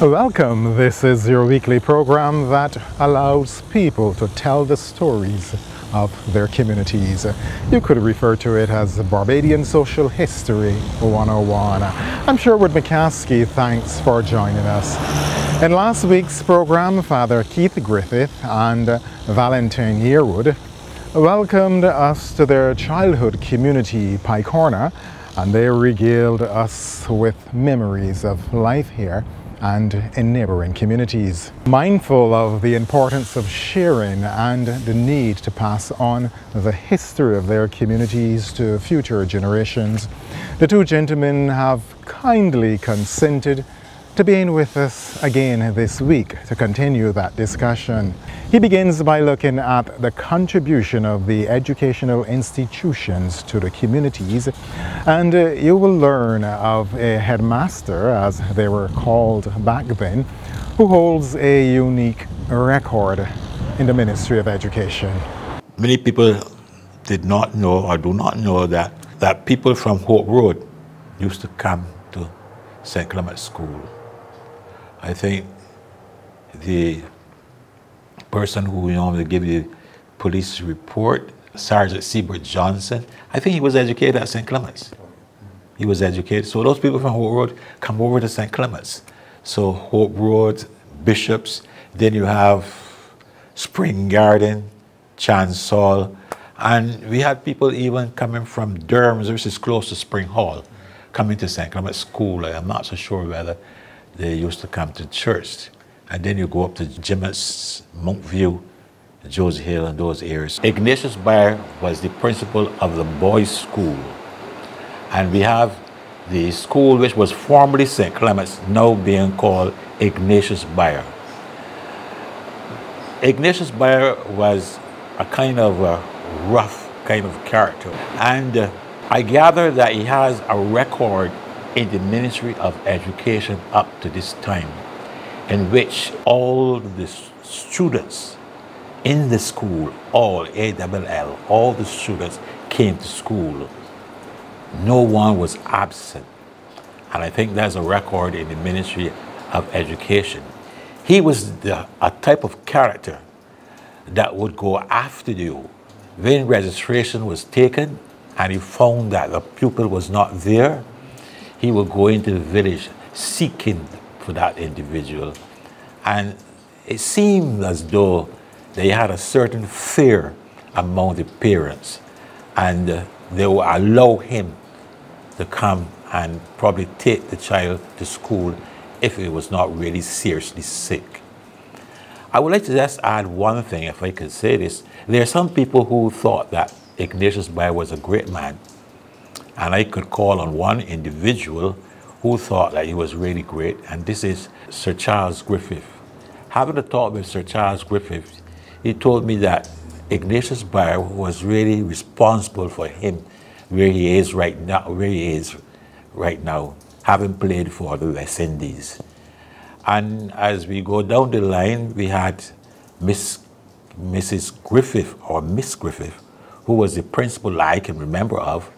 Welcome. This is your weekly program that allows people to tell the stories of their communities. You could refer to it as Barbadian Social History 101. I'm Sherwood McCaskey. Thanks for joining us. In last week's program, Father Keith Griffith and Valentine Yearwood welcomed us to their childhood community, Pie Corner, and they regaled us with memories of life here and in neighboring communities. Mindful of the importance of sharing and the need to pass on the history of their communities to future generations, the two gentlemen have kindly consented to being with us again this week to continue that discussion. He begins by looking at the contribution of the educational institutions to the communities, and you will learn of a headmaster, as they were called back then, who holds a unique record in the Ministry of Education. Many people did not know or do not know that people from Hope Road used to come to St. Clement's School. I think the person who normally give you police report, Sergeant Seabert Johnson, I think he was educated at St. Clement's. He was educated. So those people from Hope Road come over to St. Clement's. So Hope Road, Bishops, then you have Spring Garden, Chancel, and we had people even coming from Durham, which is close to Spring Hall, coming to St. Clement's School. I'm not so sure whether they used to come to church. And then you go up to Jimmett's, Monkview, Josie Hill, and those areas. Ignatius Bayer was the principal of the boys' school. And we have the school which was formerly St. Clement's, now being called Ignatius Bayer. Ignatius Bayer was a kind of a rough kind of character. And I gather that he has a record in the Ministry of Education up to this time, in which all the students in the school, all ALL, all the students came to school. No one was absent. And I think that's a record in the Ministry of Education. He was a type of character that would go after you when registration was taken and he found that the pupil was not there. He would go into the village seeking for that individual. And it seemed as though they had a certain fear among the parents, and they would allow him to come and probably take the child to school if it was not really seriously sick. I would like to just add one thing, if I could say this. There are some people who thought that Ignatius Bayer was a great man, and I could call on one individual who thought that he was really great, and this is Sir Charles Griffith. Having a talk with Sir Charles Griffith, he told me that Ignatius Bayer was really responsible for him where he is right now, having played for the West Indies. And as we go down the line, we had Mrs. Griffith, or Miss Griffith, who was the principal I can remember of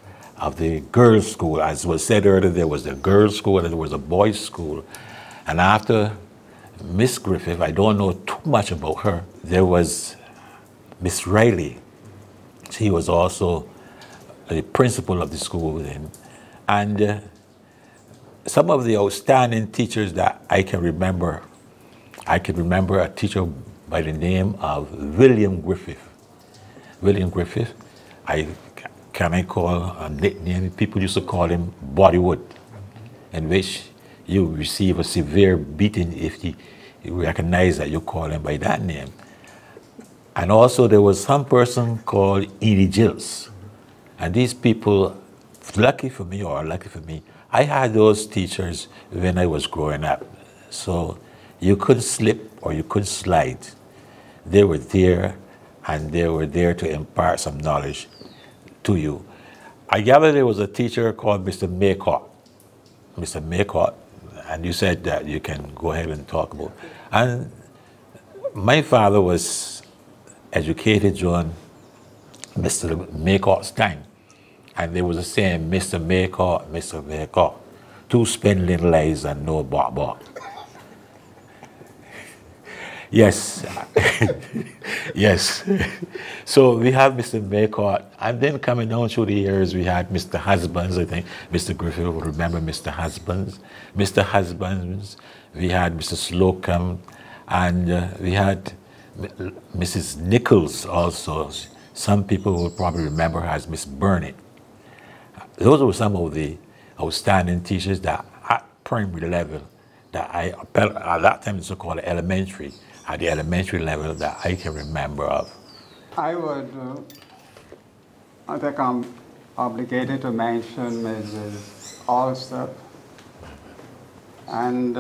the girls' school. As was said earlier, there was the girls' school and there was a boys' school. And after Miss Griffith, I don't know too much about her, there was Miss Riley. She was also the principal of the school then. And some of the outstanding teachers that I can remember a teacher by the name of William Griffith. William Griffith, can I call a nickname? People used to call him Bodywood, in which you receive a severe beating if you recognize that you call him by that name. And also there was some person called Edie Gills. And these people, lucky for me or unlucky for me, I had those teachers when I was growing up. So you couldn't slip or you couldn't slide. They were there, and they were there to impart some knowledge to you. I gather there was a teacher called Mr. Maycott. Mr. Maycott, and you said that you can go ahead and talk about. And my father was educated during Mr. Maycott's time. And there was a saying, Mr. Maycott, two spindling lies and no bark bark. Yes, yes. So we have Mr. Maycott, and then coming down through the years, we had Mr. Husbands. I think Mr. Griffith would remember Mr. Husbands. Mr. Husbands, we had Mr. Slocum, and we had Mrs. Nichols also. Some people will probably remember her as Miss Burnett. Those were some of the outstanding teachers that at primary level that at that time it's called elementary, at the elementary level that I can remember of. I think I'm obligated to mention Mrs. Alsop and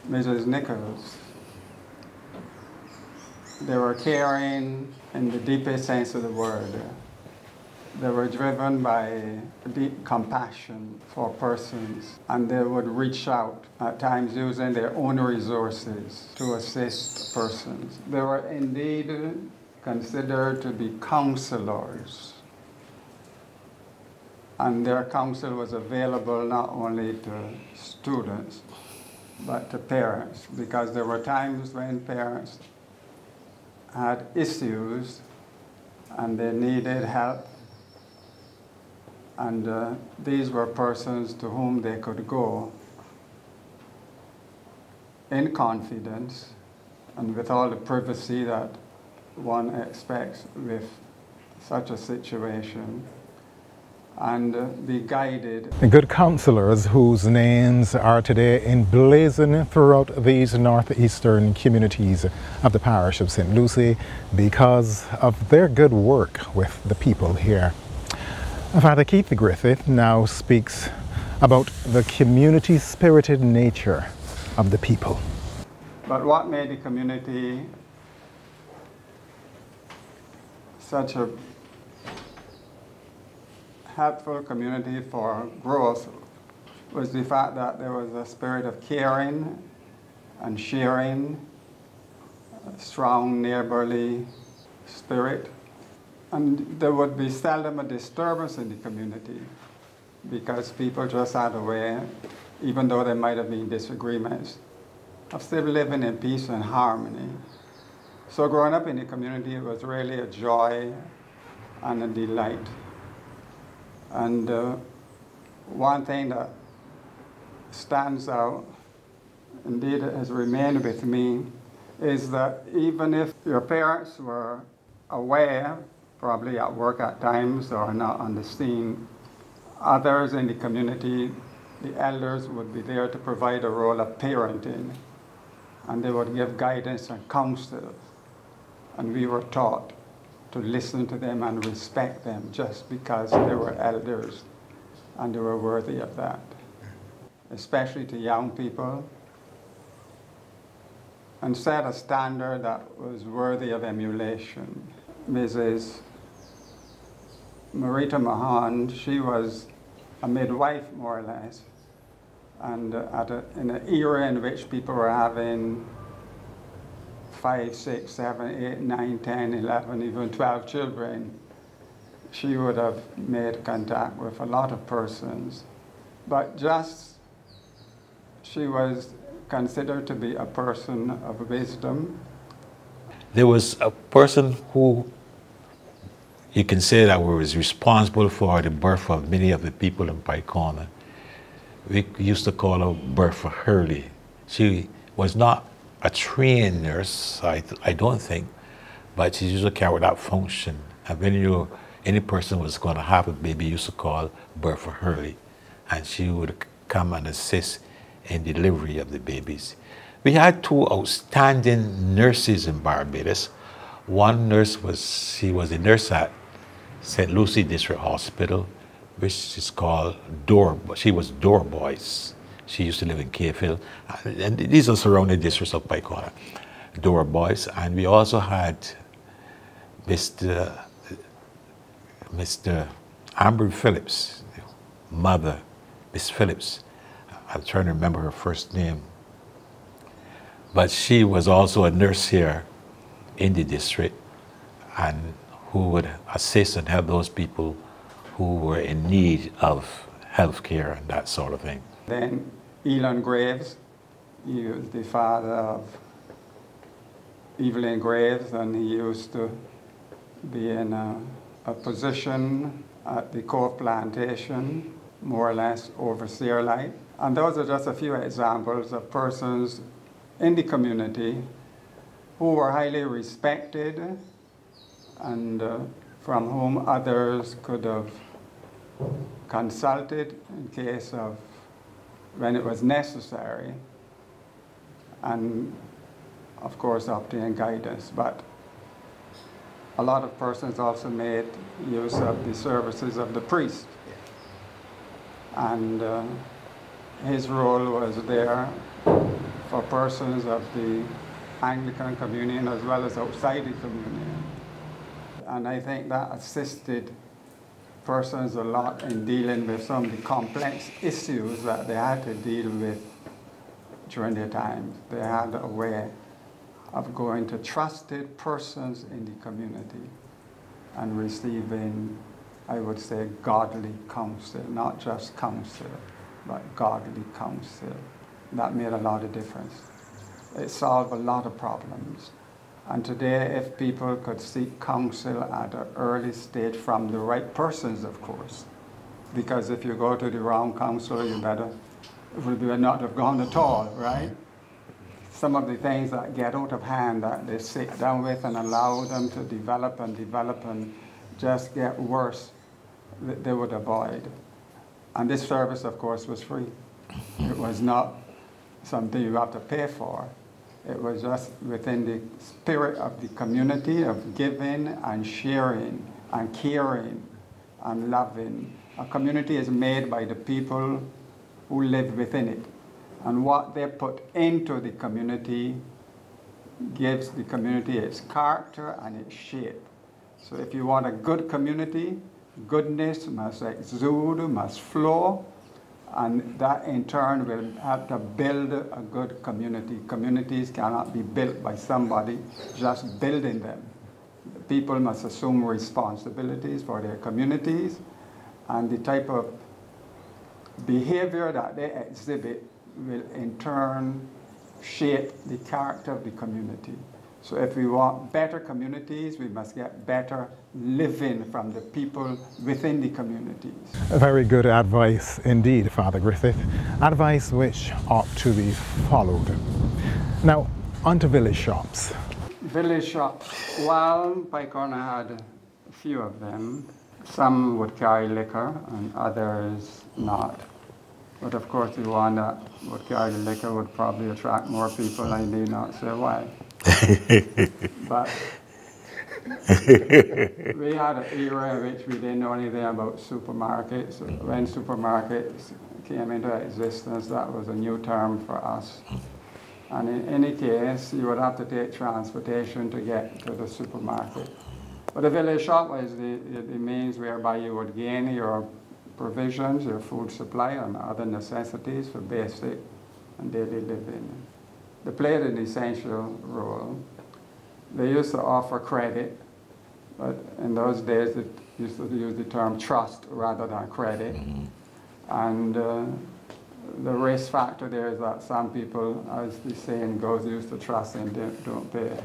Mrs. Nichols. They were caring in the deepest sense of the word. They were driven by deep compassion for persons, and they would reach out, at times using their own resources to assist persons. They were indeed considered to be counselors, and their counsel was available not only to students, but to parents, because there were times when parents had issues and they needed help. And these were persons to whom they could go in confidence and with all the privacy that one expects with such a situation, and be guided. Good counselors whose names are today emblazoned throughout these northeastern communities of the parish of St Lucie because of their good work with the people here. Father Keith Griffith now speaks about the community-spirited nature of the people. But what made the community such a helpful community for growth was the fact that there was a spirit of caring and sharing, a strong neighborly spirit. And there would be seldom a disturbance in the community because people just had a way, even though there might have been disagreements, of still living in peace and harmony. So growing up in the community was really a joy and a delight. And one thing that stands out, indeed it has remained with me, is that even if your parents were aware, probably at work at times or not on the scene, others in the community, the elders would be there to provide a role of parenting, and they would give guidance and counsel. And we were taught to listen to them and respect them just because they were elders and they were worthy of that, especially to young people, and set a standard that was worthy of emulation. Mrs. Marita Mahan, she was a midwife, more or less, and in an era in which people were having 5, 6, 7, 8, 9, 10, 11, even 12 children, she would have made contact with a lot of persons. But she was considered to be a person of wisdom. There was a person who you can say that was responsible for the birth of many of the people in Pike Corner. We used to call her Bertha Hurley. She was not a trained nurse, I don't think, but she used to carry that function. And when any person was going to have a baby, you used to call Bertha Hurley, and she would come and assist in delivery of the babies. We had two outstanding nurses in Barbados. One nurse she was a nurse at St Lucie District Hospital, which is called she was Door Boys. She used to live in Cayfield, and these are surrounding districts of Pike Corner, Door Boys. And we also had Mr. Amber Phillips, mother, Miss Phillips. I'm trying to remember her first name. But she was also a nurse here in the district, and who would assist and help those people who were in need of health care and that sort of thing. Then Elon Graves, He was the father of Evelyn Graves, and he used to be in a position at the Cove Plantation, more or less overseer-like. And those are just a few examples of persons in the community who were highly respected and from whom others could have consulted in case of when it was necessary, and of course obtain guidance. But a lot of persons also made use of the services of the priest. And his role was there for persons of the Anglican communion as well as outside the communion. And I think that assisted persons a lot in dealing with some of the complex issues that they had to deal with during their time. They had a way of going to trusted persons in the community and receiving, I would say, godly counsel, not just counsel, but godly counsel. That made a lot of difference. It solved a lot of problems. And today, if people could seek counsel at an early stage from the right persons, of course, because if you go to the wrong counselor, you would not have gone at all, right? Some of the things that get out of hand that they sit down with and allow them to develop and just get worse, they would avoid. And this service, of course, was free. It was not something you have to pay for. It was just within the spirit of the community of giving and sharing and caring and loving. A community is made by the people who live within it. And what they put into the community gives the community its character and its shape. So if you want a good community, goodness must exude, must flow, and that in turn will have to build a good community. Communities cannot be built by somebody just building them. People must assume responsibilities for their communities, and the type of behavior that they exhibit will in turn shape the character of the community. So if we want better communities, we must get better living from the people within the communities. Very good advice indeed, Father Griffith. Advice which ought to be followed. Now, on to village shops. Village shops. Well, Pycorna had a few of them. Some would carry liquor and others not. But of course, the one that would carry liquor would probably attract more people. I need not say why. But we had an era in which we didn't know anything about supermarkets. When supermarkets came into existence, that was a new term for us. And in any case, you would have to take transportation to get to the supermarket. But the village shop was the means whereby you would gain your provisions, your food supply, and other necessities for basic and daily living. They played an essential role. They used to offer credit, but in those days they used to use the term trust rather than credit. And the risk factor there is that some people, as the saying goes, used to trust and don't pay.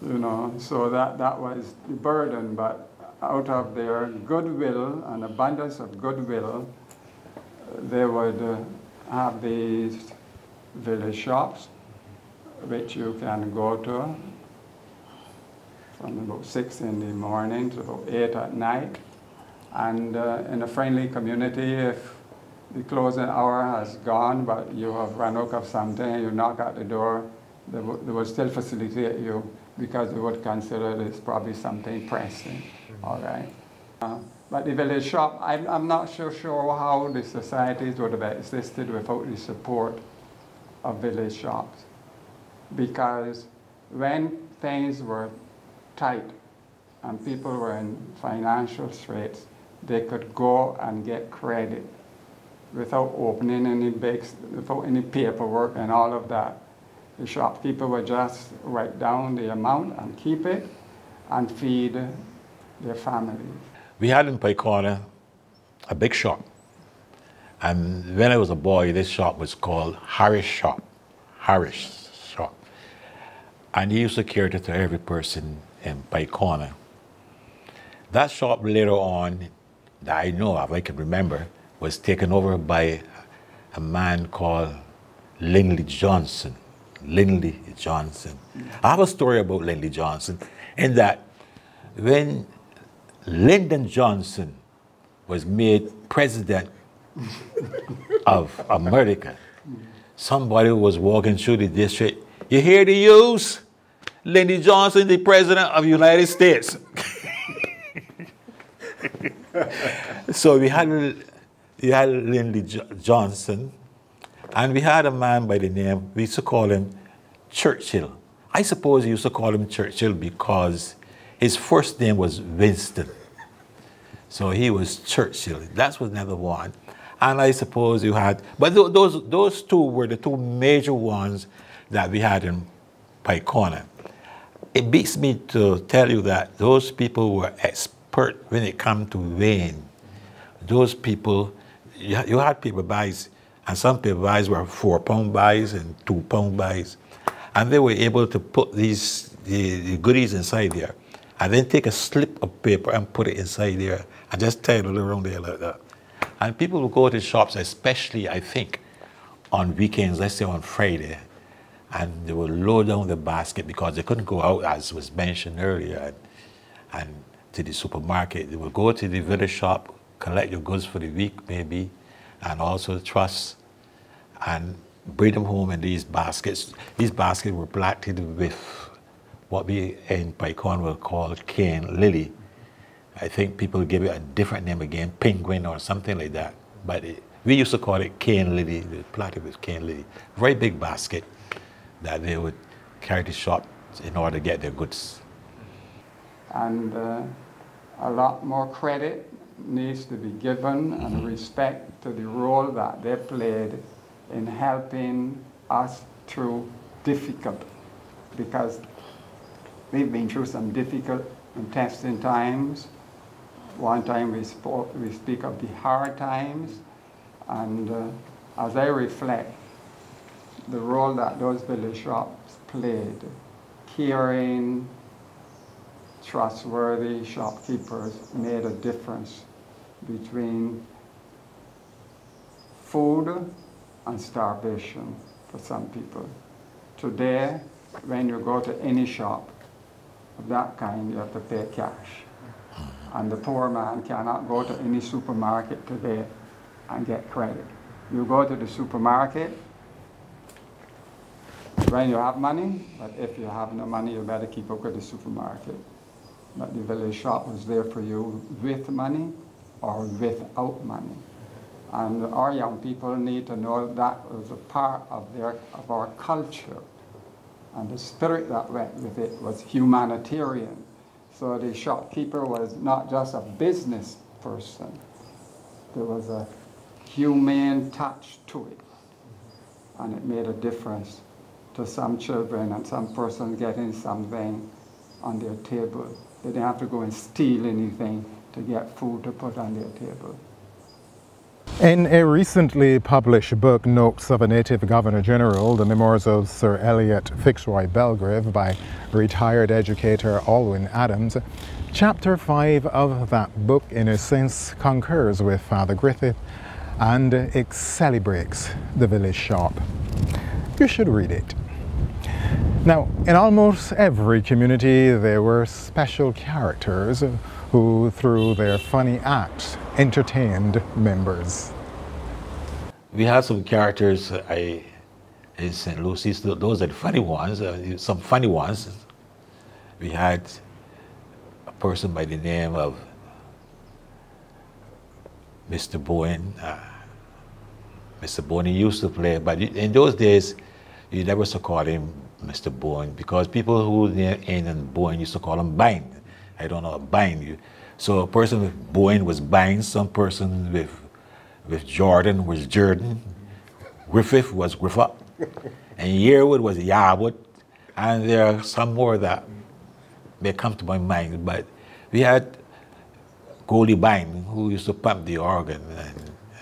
You know, so that was the burden, but out of their goodwill and abundance of goodwill, they would have these village shops, which you can go to from about 6 in the morning to about 8 at night. And in a friendly community, if the closing hour has gone, but you have run out of something, you knock at the door, they would still facilitate you because they would consider this probably something pressing, all right? But the village shop, I'm not sure how the societies would have existed without the support of village shops. Because when things were tight and people were in financial straits, they could go and get credit without opening any banks, without any paperwork and all of that. The shopkeeper would just write down the amount and keep it and feed their family. We had in Pycorna a big shop, And when I was a boy, this shop was called Harris Shop. Harris Shop. And he used to cater to every person in Pike Corner. That shop later on, that I know of, I can remember, was taken over by a man called Lindley Johnson. Lindley Johnson. I have a story about Lindley Johnson in that when Lyndon Johnson was made president of America, somebody was walking through the district. You hear the news? Lyndon Johnson, the president of the United States. So we had Lyndon Johnson, and we had a man by the name, we used to call him Churchill. I suppose he used to call him Churchill because his first name was Winston. So he was Churchill. That was another one. And I suppose you had, but those two were the two major ones that we had in Pike Corner. It beats me to tell you that those people were expert when it comes to weighing. Those people, you had paper bags, and some paper bags were 4-pound bags and 2-pound bags. And they were able to put the goodies inside there, and then take a slip of paper and put it inside there, and just tie it around there like that. And people would go to shops, especially, I think, on weekends, let's say on Friday, and they would load down the basket because they couldn't go out, as was mentioned earlier, and to the supermarket. They would go to the village shop, collect your goods for the week, maybe, and also the truss, and bring them home in these baskets. These baskets were platted with what we in Pike Corner will call cane lily. I think people give it a different name again, penguin or something like that. But we used to call it cane lily, platted with cane lily. Very big basket that they would carry to shop in order to get their goods. And a lot more credit needs to be given and respect to the role that they played in helping us through difficult, because we've been through some difficult and testing times. One time we speak of the hard times, and as I reflect, the role that those village shops played, caring, trustworthy shopkeepers made a difference between food and starvation for some people. Today, when you go to any shop of that kind, you have to pay cash. And the poor man cannot go to any supermarket today and get credit. You go to the supermarket when you have money, but if you have no money, you better keep up with the supermarket. But the village shop was there for you with money or without money. And our young people need to know that was a part of our culture. And the spirit that went with it was humanitarian. So the shopkeeper was not just a business person. There was a humane touch to it. And it made a difference to some children and some persons getting something on their table. They didn't have to go and steal anything to get food to put on their table. In a recently published book, Notes of a Native Governor General, The Memoirs of Sir Elliot Fitzroy Belgrave by retired educator Alwyn Adams, Chapter 5 of that book, in a sense, concurs with Father Griffith, and it celebrates the village shop. You should read it. Now, in almost every community, there were special characters who, through their funny acts, entertained members. We had some characters in St Lucie. Those are the funny ones, some funny ones. We had a person by the name of Mr. Bowen. Mr. Bowen, he used to play, but in those days, you never used to call him Mr. Bowen, because people who in Bowen used to call him Bind. I don't know, Bind. So a person with Bowen was Bind, some person with Jordan was Jordan, Griffith was Griffith, and Yearwood was Yarwood, and there are some more that may come to my mind, but we had Goldie Bind, who used to pump the organ,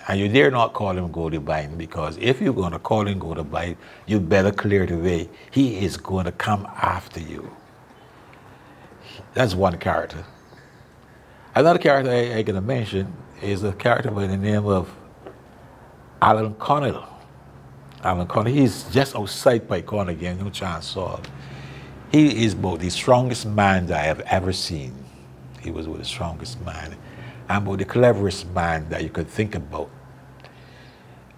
And you dare not call him go to bind, because if you're going to call him go to bind, you better clear the way. He is going to come after you. That's one character. Another character I'm going to mention is a character by the name of Alan Connell. Alan Connell, he's just outside Pike Corner again, no chance saw. He is about the strongest man that I have ever seen. He was the strongest man, and about the cleverest man that you could think about.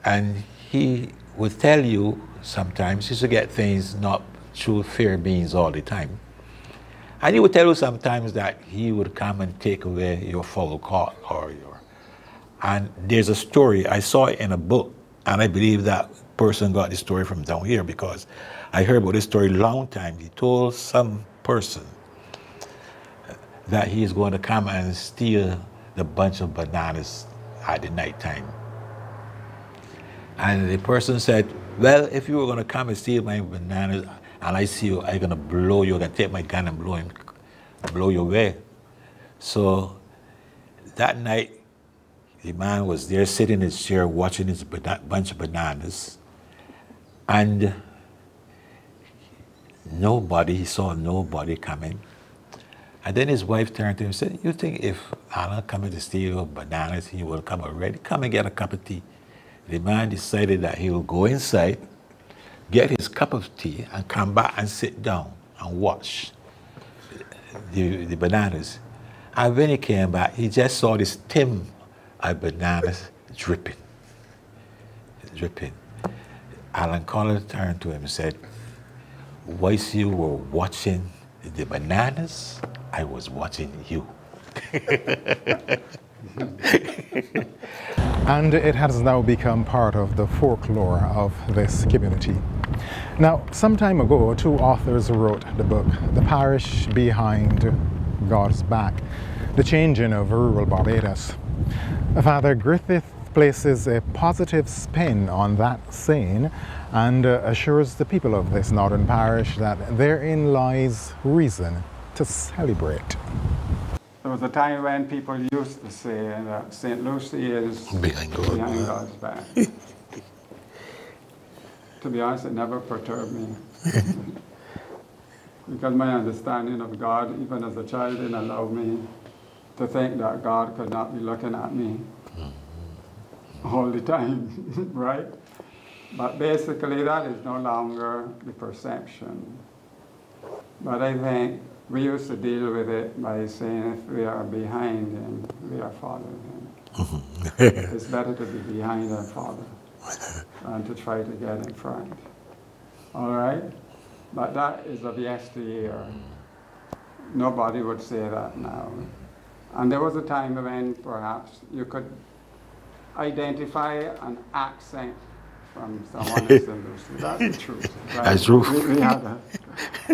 And he would tell you sometimes, he used to get things not through fair means all the time. And he would tell you sometimes that he would come and take away your fowl caught or your... And there's a story, I saw it in a book, and I believe that person got the story from down here, because I heard about this story a long time. He told some person that he's going to come and steal the bunch of bananas at the night time. And the person said, well, if you were going to come and steal my bananas and I see you, I'm going to blow you, I'm going to take my gun and blow you away. So that night, the man was there sitting in his chair watching his bunch of bananas, and he saw nobody coming. And then his wife turned to him and said, you think if Alan coming to steal your bananas, he will come already? Come and get a cup of tea. The man decided that he will go inside, get his cup of tea, and come back and sit down and watch the bananas. And when he came back, he just saw this tin of bananas dripping. Alan Connell turned to him and said, whilst you were watching the bananas, I was watching you. And it has now become part of the folklore of this community. Now, some time ago, two authors wrote the book, The Parish Behind God's Back, The Changing of Rural Barbados. Father Griffith places a positive spin on that saying and assures the people of this northern parish that therein lies reason to celebrate. There was a time when people used to say that St Lucie is behind God's back. To be honest, it never perturbed me. Because my understanding of God, even as a child, didn't allow me to think that God could not be looking at me all the time, right? But basically that is no longer the perception. But I think we used to deal with it by saying if we are behind him, we are following him. It's better to be behind than follow than to try to get in front. All right? But that is of yesteryear. Nobody would say that now. And there was a time when perhaps you could identify an accent from someone in St Lucie. That's the truth. Right? That's true. We had that.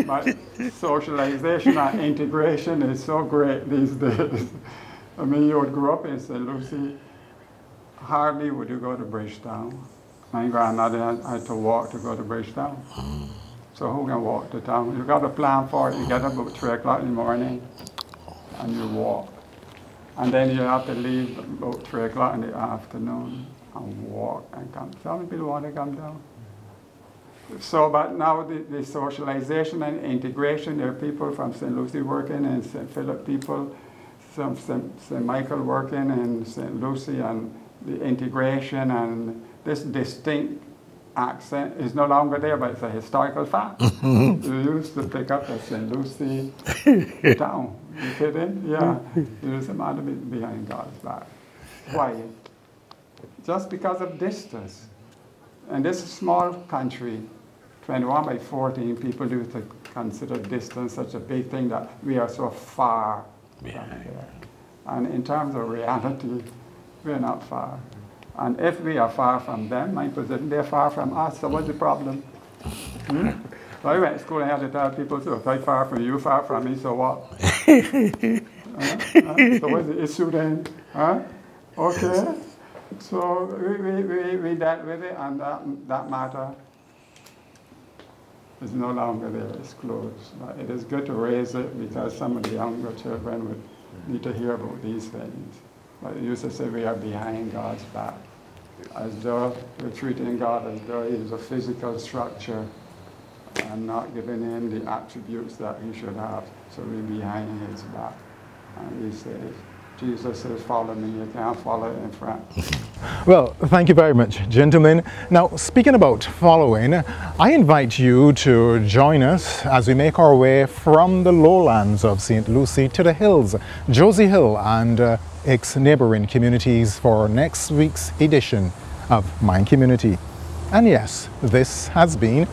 But socialization and integration is so great these days. I mean, you would grow up in St Lucie, hardly would you go to Bridgetown. My grandmother had to walk to go to Bridgetown. So who can walk to town? You got to plan for it. You get up about 3 o'clock in the morning and you walk. And then you have to leave about 3 o'clock in the afternoon and walk and come. Some people want to come down. So, but now the socialization and integration, there are people from St. Lucie working and St. Philip people, some St. Michael working in St. Lucie, and the integration and this distinct accent is no longer there, but it's a historical fact. You used to pick up a St. Lucie town. You fit in? Yeah. There's a man behind God's back. Why? Just because of distance. And this small country, 21 by 14, people used to consider distance such a big thing that we are so far from here. And in terms of reality, we're not far. And if we are far from them, my position, they're far from us, so what's the problem? So I went to school and I had to tell people, so if I'm far from you, far from me, so what? So what's the issue then? Okay. So we dealt with it, and that matter is no longer there, it's closed. But it is good to raise it because some of the younger children would need to hear about these things. But you used to say we are behind God's back. as though we're treating God as though He's a physical structure and not giving Him the attributes that He should have. So we're behind His back. And He says, Jesus says, follow me, you can't follow in front. Well, thank you very much, gentlemen. Now, speaking about following, I invite you to join us as we make our way from the lowlands of St Lucie to the hills, Josie Hill and its neighboring communities for next week's edition of Mind Community. And yes, this has been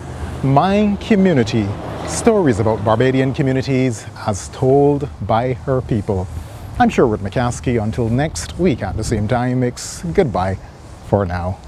Mind Community, stories about Barbadian communities as told by her people. I'm Sherwood McCaskey. Until next week at the same time, it's goodbye for now.